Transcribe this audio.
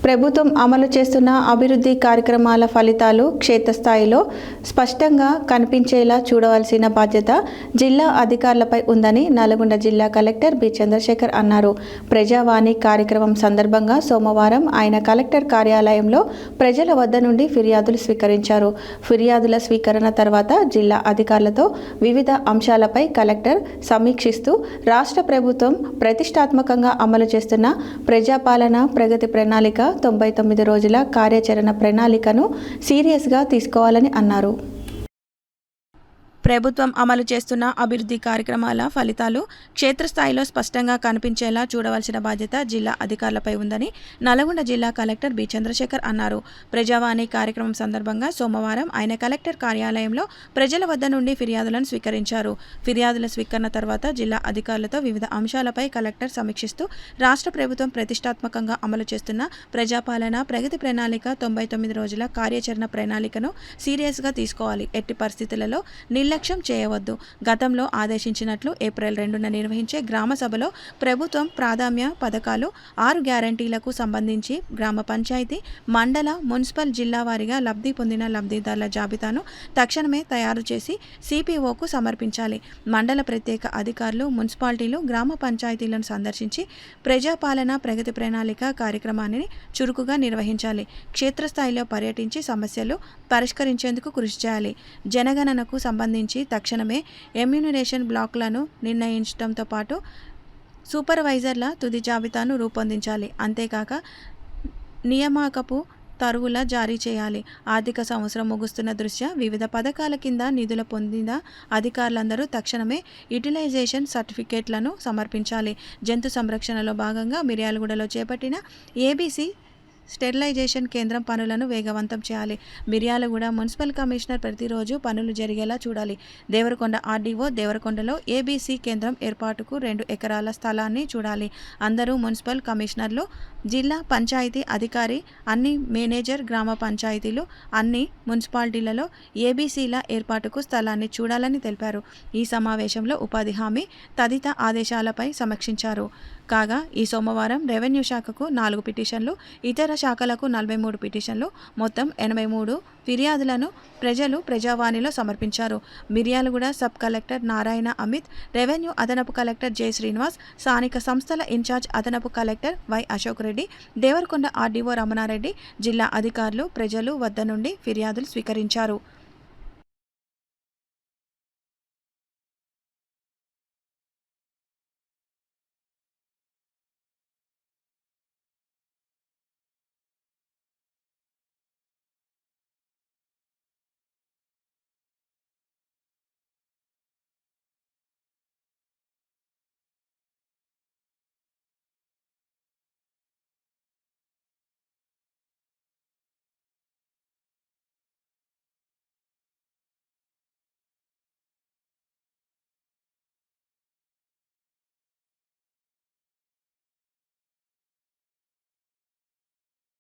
ప్రభుత్వం అమలు చేస్తున్న అభివృద్ధి కార్యక్రమాల ఫలితాలు క్షేత్రస్థాయిలో స్పష్టంగా కనిపించేలా చూడవలసిన బాధ్యత జిల్లా అధికారులపై ఉందని నల్గొండ జిల్లా కలెక్టర్ బి చంద్రశేఖర్ అన్నారు. ప్రజావాణి కార్యక్రమం సందర్భంగా సోమవారం ఆయన కలెక్టర్ కార్యాలయంలో ప్రజల వద్ద నుండి ఫిర్యాదులు స్వీకరించారు. ఫిర్యాదుల స్వీకరణ తర్వాత జిల్లా అధికారులతో వివిధ అంశాలపై కలెక్టర్ సమీక్షిస్తూ రాష్ట్ర ప్రభుత్వం ప్రతిష్టాత్మకంగా అమలు చేస్తున్న ప్రజాపాలన ప్రగతి ప్రణాళిక 99 రోజుల కార్యాచరణ ప్రణాళికను సీరియస్గా తీసుకోవాలని అన్నారు. ప్రభుత్వం అమలు చేస్తున్న అభివృద్ధి కార్యక్రమాల ఫలితాలు క్షేత్రస్థాయిలో స్పష్టంగా కనిపించేలా చూడవలసిన బాధ్యత జిల్లా అధికారులపై ఉందని నల్గొండ జిల్లా కలెక్టర్ బి చంద్రశేఖర్ అన్నారు. ప్రజావాణి కార్యక్రమం సందర్భంగా సోమవారం ఆయన కలెక్టర్ కార్యాలయంలో ప్రజల వద్ద నుండి ఫిర్యాదులను స్వీకరించారు. ఫిర్యాదుల స్వీకరణ తర్వాత జిల్లా అధికారులతో వివిధ అంశాలపై కలెక్టర్ సమీక్షిస్తూ రాష్ట్ర ప్రభుత్వం ప్రతిష్టాత్మకంగా అమలు చేస్తున్న ప్రజాపాలన ప్రగతి ప్రణాళిక 99 రోజుల కార్యాచరణ ప్రణాళికను సీరియస్గా తీసుకోవాలి. ఎట్టి పరిస్థితులలో నిర్లక్ష్యం చేయవద్దు. గతంలో ఆదేశించినట్లు ఏప్రిల్ 2న నిర్వహించే గ్రామ సభలో ప్రభుత్వం ప్రాధాన్య పథకాలు 6 గ్యారంటీలకు సంబంధించి గ్రామ పంచాయతీ, మండల, మున్సిపల్, జిల్లా వారీగా లబ్ధి పొందిన లబ్ధిదారుల జాబితాను తక్షణమే తయారు చేసి సిపిఓకు సమర్పించాలి. మండల ప్రత్యేక అధికారులు మున్సిపాలిటీలు, గ్రామ పంచాయతీలను సందర్శించి ప్రజాపాలన ప్రగతి ప్రణాళిక కార్యక్రమాన్ని చురుకుగా నిర్వహించాలి. క్షేత్రస్థాయిలో పర్యటించి సమస్యలు పరిష్కరించేందుకు కృషి చేయాలి. జనగణనకు సంబంధించి తక్షణమే ఎమ్యూనరేషన్ బ్లాక్లను నిర్ణయించడంతో పాటు సూపర్వైజర్ల తుది జాబితాను రూపొందించాలి. అంతేకాక నియామకపు తరువుల జారీ చేయాలి. ఆర్థిక సంవత్సరం ముగుస్తున్న దృష్ట్యా వివిధ పథకాల కింద నిధులు పొందిన అధికారులందరూ తక్షణమే యూటిలైజేషన్ సర్టిఫికేట్లను సమర్పించాలి. జంతు సంరక్షణలో భాగంగా మిర్యాలగూడలో చేపట్టిన ఏబీసీ స్టెరిలైజేషన్ కేంద్రం పనులను వేగవంతం చేయాలి. మిర్యాలగూడ మున్సిపల్ కమిషనర్ ప్రతిరోజు పనులు జరిగేలా చూడాలి. దేవరకొండ ఆర్డీఓ దేవరకొండలో ఏబీసీ కేంద్రం ఏర్పాటుకు 2 ఎకరాల స్థలాన్ని చూడాలి. అందరూ మున్సిపల్ కమిషనర్లు, జిల్లా పంచాయతీ అధికారి, అన్ని మేనేజర్ గ్రామ పంచాయతీలు, అన్ని మున్సిపాలిటీలలో ఏబీసీల ఏర్పాటుకు స్థలాన్ని చూడాలని తెలిపారు. ఈ సమావేశంలో ఉపాధి హామీ తదితర ఆదేశాలపై సమీక్షించారు. కాగా ఈ సోమవారం రెవెన్యూ శాఖకు 4 పిటిషన్లు, ఇతర శాఖలకు 43 పిటిషన్లు, మొత్తం 83 ఫిర్యాదులను ప్రజలు ప్రజావాణిలో సమర్పించారు. Miryalaguda sub collector Narayana Amit, revenue అదనపు కలెక్టర్ జె శ్రీనివాస్, స్థానిక సంస్థల ఇన్ఛార్జ్ అదనపు collector Y Ashok Reddy, Devarakonda RDO Ramana Reddy, జిల్లా అధికారులు ప్రజలు వద్ద నుండి ఫిర్యాదులు స్వీకరించారు.